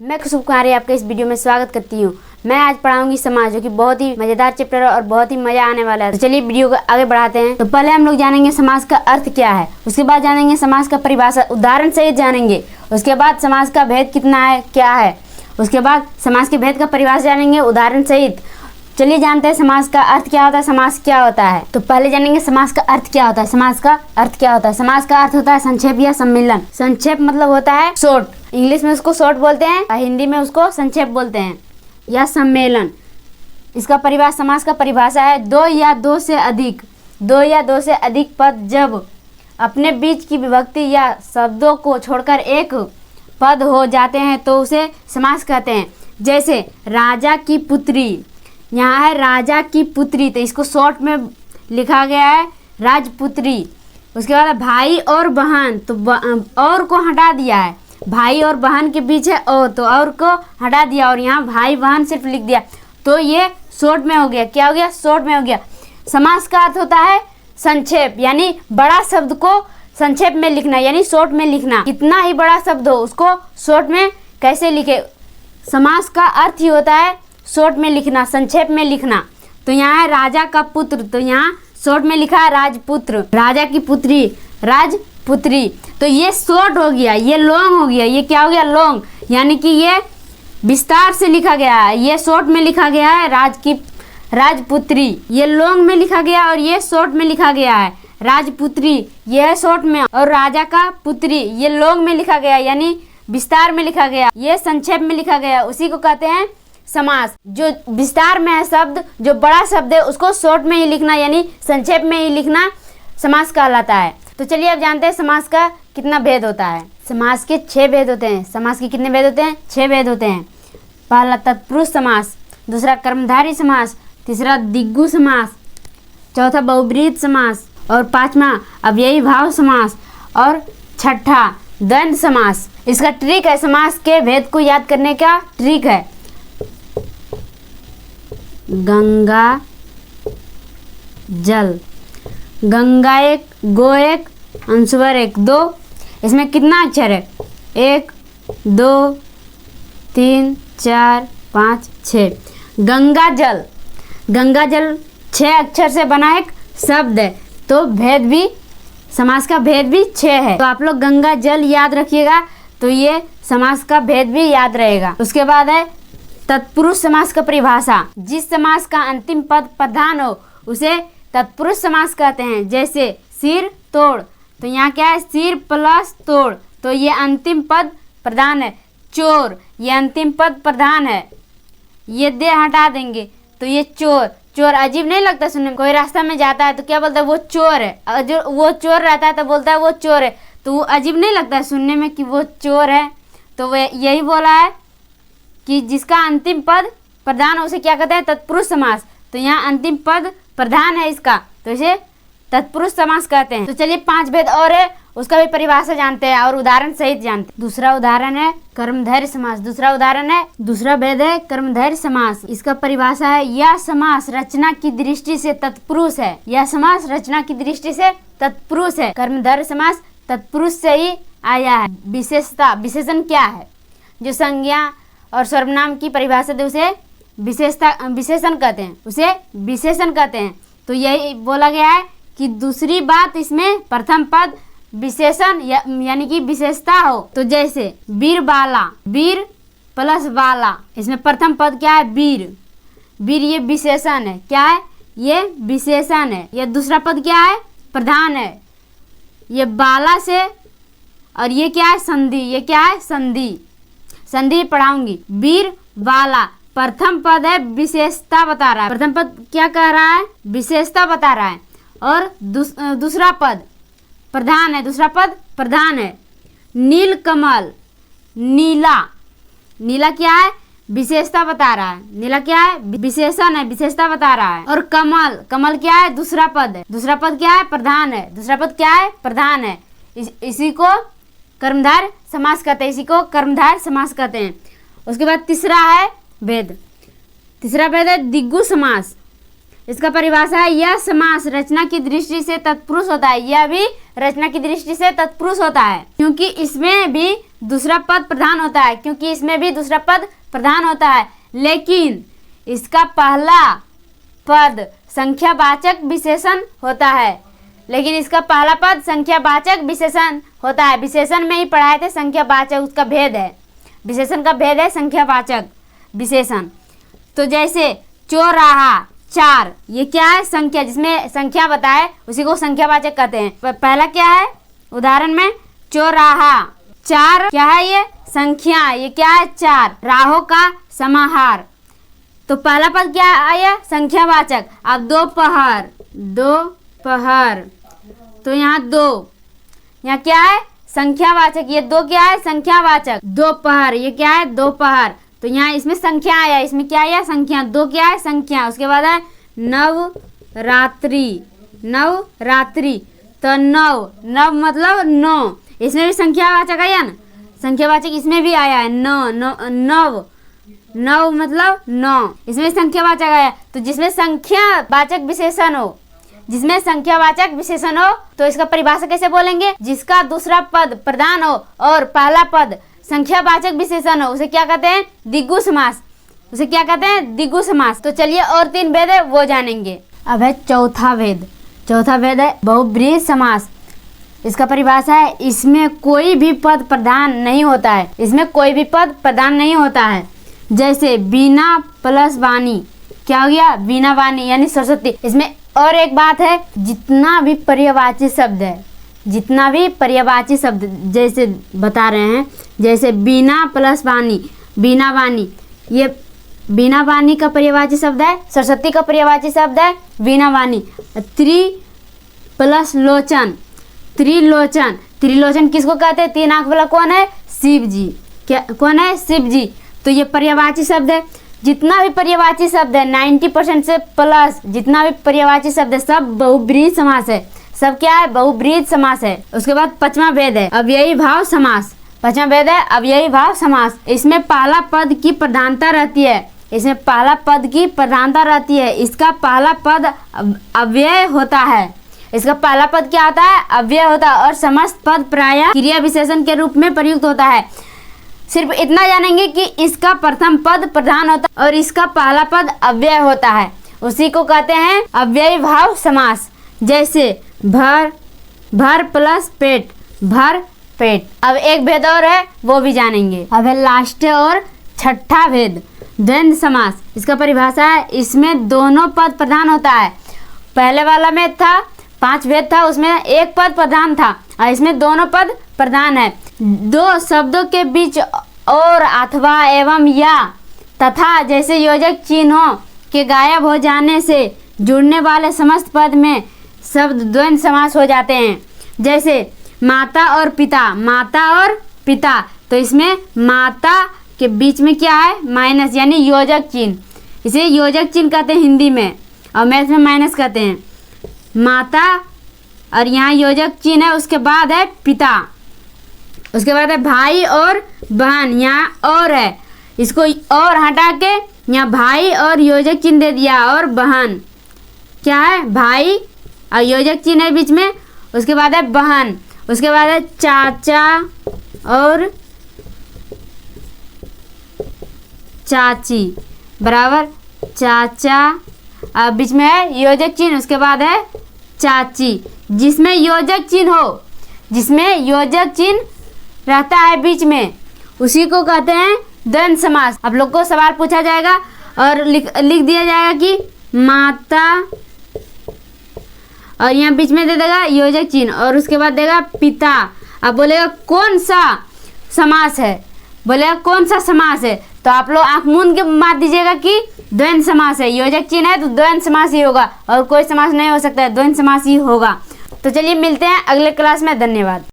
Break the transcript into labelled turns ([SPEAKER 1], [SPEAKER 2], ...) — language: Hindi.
[SPEAKER 1] मैं खुशबू कुमारी आपके इस वीडियो में स्वागत करती हूँ। मैं आज पढ़ाऊंगी समास, जो कि बहुत ही मजेदार चैप्टर है और बहुत ही मजा आने वाला है। तो चलिए वीडियो को आगे बढ़ाते हैं। तो पहले हम लोग जानेंगे समास का अर्थ क्या है, उसके बाद जानेंगे समास का परिभाषा उदाहरण सहित जानेंगे, उसके बाद समास का भेद कितना है क्या है, उसके बाद समास के भेद का परिभाषा जानेंगे उदाहरण सहित। चलिए जानते हैं समास का अर्थ क्या होता है, समास क्या होता है। तो पहले जानेंगे समास का अर्थ क्या होता है। समास का अर्थ क्या होता है? समास का अर्थ होता है संक्षेप या सम्मिलन। संक्षेप मतलब होता है शॉर्ट, इंग्लिश में उसको शॉर्ट बोलते हैं और हिंदी में उसको संक्षेप बोलते हैं, या सम्मेलन। इसका परिभाषा, समास का परिभाषा है दो या दो से अधिक पद जब अपने बीच की विभक्ति या शब्दों को छोड़कर एक पद हो जाते हैं तो उसे समास कहते हैं। जैसे राजा की पुत्री, यहाँ है राजा की पुत्री, तो इसको शॉर्ट में लिखा गया है राजपुत्री। उसके बाद भाई और बहन, तो और को हटा दिया है, भाई और बहन के बीच है और, तो और को हटा दिया और यहाँ भाई बहन सिर्फ लिख दिया, तो ये शॉर्ट में हो गया। क्या हो गया? शॉर्ट में हो गया। समास का अर्थ होता है संक्षेप, यानी बड़ा शब्द को संक्षेप में लिखना, यानी शॉर्ट में लिखना। कितना ही बड़ा शब्द हो उसको शॉर्ट में कैसे लिखे, समास का अर्थ ही होता है शॉर्ट में लिखना, संक्षेप में लिखना। तो यहाँ है राजा का पुत्र, तो यहाँ शॉर्ट में लिखा है राजपुत्र। राजा की पुत्री राजपुत्री, तो ये शॉर्ट हो गया, ये लॉन्ग हो गया। ये क्या हो गया? लॉन्ग, यानी कि ये विस्तार से लिखा गया है। ये शॉर्ट में लिखा गया है राजपुत्री, ये लॉन्ग में लिखा गया और ये शॉर्ट में लिखा गया है राजपुत्री, ये है शॉर्ट में। और राजा का पुत्री ये लॉन्ग में लिखा गया, यानी विस्तार में लिखा गया, ये संक्षेप में लिखा गया। उसी को कहते हैं समास। जो विस्तार में है शब्द, जो बड़ा शब्द है उसको शॉर्ट में ही लिखना, यानी संक्षेप में ही लिखना समास कहलाता है। तो चलिए अब जानते हैं समास का कितना भेद होता है। समास के 6 भेद होते हैं। समास के कितने भेद होते हैं? 6 भेद होते हैं। पहला तत्पुरुष समास, दूसरा कर्मधारय समास, तीसरा द्विगु समास, चौथा बहुब्रीहि समास, और पांचवा अव्ययी भाव समास, और छठा द्वंद्व समास। इसका ट्रिक है, समास के भेद को याद करने का ट्रिक है। गंगा जल, गंगा एक, गो एक, अंशवर एक, 2। इसमें कितना अक्षर है? 1 2 3 4 5 6। गंगा जल, गंगा जल 6 अक्षर से बना एक शब्द है, तो भेद भी, समास का भेद भी 6 है। तो आप लोग गंगा जल याद रखिएगा, तो ये समास का भेद भी याद रहेगा। उसके बाद है तत्पुरुष समास का परिभाषा। जिस समास का अंतिम पद प्रधान हो उसे तत्पुरुष समास कहते हैं। जैसे सिर तोड़, तो यहाँ क्या है? सिर प्लस तोड़, तो ये अंतिम पद प्रधान है। चोर, ये अंतिम पद प्रधान है, ये दे हटा देंगे, तो ये चोर। चोर अजीब नहीं लगता सुनने में? कोई रास्ता में जाता है तो क्या बोलता है? वो चोर है। जो वो चोर रहता है तो बोलता है वो चोर है, तो वो अजीब नहीं लगता है सुनने में कि वो चोर है? तो वह यही बोला है कि जिसका अंतिम पद प्रधान हो उसे क्या कहते हैं? तत्पुरुष समास। तो यहाँ अंतिम पद प्रधान है इसका, तो इसे तत्पुरुष समास कहते हैं। तो चलिए 5 भेद और है, उसका भी परिभाषा जानते हैं और उदाहरण सहित जानते हैं। दूसरा उदाहरण है कर्मधारय समास। दूसरा भेद है कर्मधारय समास। इसका परिभाषा है यह समास रचना की दृष्टि से तत्पुरुष है। यह समास रचना की दृष्टि से तत्पुरुष है। कर्मधारय समास तत्पुरुष से ही आया है। विशेषता, विशेषण क्या है? जो संज्ञा और सर्वनाम की परिभाषा दे उसे विशेषण कहते हैं, उसे विशेषण कहते हैं। तो यही बोला गया है कि दूसरी बात इसमें प्रथम पद विशेषण यानी कि विशेषता हो। तो जैसे वीरबाला, वीर प्लस बाला, इसमें प्रथम पद क्या है? वीर। वीर ये विशेषण है। क्या है? ये विशेषण है। ये दूसरा पद क्या है? प्रधान है। ये बाला से, और ये क्या है? संधि। ये क्या है? संधि। संधि पढ़ाऊंगी। वीर बाला प्रथम पद है, विशेषता बता रहा है। प्रथम पद क्या कह रहा है? विशेषता बता रहा है। और दूसरा पद प्रधान है, दूसरा पद प्रधान है। नील कमल, नीला, नीला क्या है? विशेषता बता रहा है। नीला क्या है? विशेषण है, विशेषता बता रहा है। और कमल, कमल क्या है? दूसरा पद है। दूसरा पद क्या है? प्रधान है। दूसरा पद क्या है? प्रधान है। इसी को कर्मधारय समास कहते हैं, इसी को कर्मधारय समास कहते हैं। उसके बाद तीसरा है भेद। तीसरा भेद है द्विगु समास। इसका परिभाषा है यह समास रचना की दृष्टि से तत्पुरुष होता है। यह भी रचना की दृष्टि से तत्पुरुष होता है, क्योंकि इसमें भी दूसरा पद प्रधान होता है, क्योंकि इसमें भी दूसरा पद प्रधान होता है, लेकिन इसका पहला पद संख्यावाचक विशेषण होता है। लेकिन इसका पहला पद संख्यावाचक विशेषण होता है। विशेषण में ही पढ़ाए थे संख्यावाचक, उसका भेद है, विशेषण का भेद है संख्यावाचक विशेषण। तो जैसे चौराहा, 4, ये क्या है? संख्या, जिसमें संख्या बताए उसी को संख्यावाचक कहते हैं। पहला क्या है उदाहरण में? चौराहा। 4 क्या है? ये संख्या, ये क्या है? 4, राहों का समाहार। तो पहला पद क्या आया? संख्यावाचक। अब दोपहर, दोपहर, तो यहाँ 2, यहाँ क्या है? संख्यावाचक। ये 2 क्या है? संख्यावाचक। दोपहर, ये क्या है? दोपहर, तो यहाँ इसमें संख्या आया, इसमें क्या आया? संख्या। 2 क्या है? संख्या। उसके बाद है नवरात्रि, नवरात्रि, तो 9, नव मतलब 9, इसमें भी संख्यावाचक आया ना, संख्यावाचक इसमें भी आया है। नव, नव मतलब 9, इसमें संख्यावाचक आया। तो जिसमें संख्यावाचक विशेषण हो, जिसमें संख्यावाचक विशेषण हो, तो इसका परिभाषा कैसे बोलेंगे? जिसका दूसरा पद प्रधान हो और पहला पद संख्यावाचक विशेषण हो, उसे क्या कहते हैं? द्विगु समास। उसे क्या कहते हैं? द्विगु समास। तो चलिए और 3 भेद है वो जानेंगे। अब है चौथा भेद। चौथा भेद है बहुब्रीहि समास। इसका परिभाषा है, इसमें कोई भी पद प्रधान नहीं होता है, इसमें कोई भी पद प्रधान नहीं होता है। जैसे बीना प्लस वाणी, क्या हो गया? बीना वाणी यानी सरस्वती। इसमें और एक बात है, जितना भी पर्यायवाची शब्द है, जितना भी पर्यायवाची शब्द जैसे बता रहे हैं, जैसे बीना प्लस वाणी, बीना वाणी, ये बीना वाणी का पर्यायवाची शब्द है, सरस्वती का पर्यायवाची शब्द है बीना वाणी। त्रि प्लस लोचन, त्रिलोचन, त्रिलोचन किसको कहते हैं? 3 आंख वाला कौन है? शिव जी। क्या कौन है? शिव जी। तो ये पर्यायवाची शब्द है। जितना भी पर्यायवाची शब्द है 90% से प्लस जितना भी पर्यायवाची शब्द है सब बहुब्रीहि समास है। सब क्या है? बहुब्रीहि समास है। उसके बाद 5वां भेद है अव्ययी भाव समास। 5वां भेद है अव्ययी भाव समास। इसमें पहला पद की प्रधानता रहती है, इसमें पहला पद की प्रधानता रहती है। इसका पहला पद अव्यय होता है। इसका पहला पद क्या होता है? अव्यय होता है। और समस्त पद प्रायः क्रिया विशेषण के रूप में प्रयुक्त होता है। सिर्फ इतना जानेंगे कि इसका प्रथम पद प्रधान होता है और इसका पहला पद अव्यय होता है, उसी को कहते हैं अव्ययी भाव समास। जैसे भर, भर प्लस पेट, भर पेट। अब एक भेद और है वो भी जानेंगे। अब है लास्ट और 6ठा भेद द्वंद्व समास। इसका परिभाषा है, इसमें दोनों पद प्रधान होता है। पहले वाला में था 5 भेद था, उसमें एक पद प्रधान था और इसमें दोनों पद प्रधान है। 2 शब्दों के बीच और अथवा एवं या तथा जैसे योजक चिन्हों के गायब हो जाने से जुड़ने वाले समस्त पद में शब्द द्वंद्व समास हो जाते हैं। जैसे माता और पिता, माता और पिता, तो इसमें माता के बीच में क्या है? माइनस यानी योजक चिन्ह। इसे योजक चिन्ह कहते हैं हिंदी में और मैथ में माइनस कहते हैं। माता और यहाँ योजक चिन्ह है, उसके बाद है पिता, उसके बाद है भाई और बहन, यहाँ और है, इसको और हटा के यहाँ भाई और योजक चिन्ह दे दिया और बहन। क्या है? भाई और योजक चिन्ह है बीच में, उसके बाद है बहन, उसके बाद है चाचा और चाची, बराबर चाचा और बीच में है योजक चिन्ह, उसके बाद है चाची। जिसमें योजक चिन्ह हो, जिसमें योजक चिन्ह रहता है बीच में, उसी को कहते हैं द्वंद्व समास। आप लोग को सवाल पूछा जाएगा और लिख दिया जाएगा कि माता और यहाँ बीच में दे देगा योजक चिन्ह और उसके बाद देगा पिता। अब बोलेगा कौन सा समास है, बोलेगा कौन सा समास है, तो आप लोग आंख मूंद के मार दीजिएगा कि द्वंद्व समास है। योजक चिन्ह है तो द्वंद्व समास ही होगा और कोई समास नहीं हो सकता है, द्वंद्व समास ही होगा। तो चलिए मिलते हैं अगले क्लास में। धन्यवाद।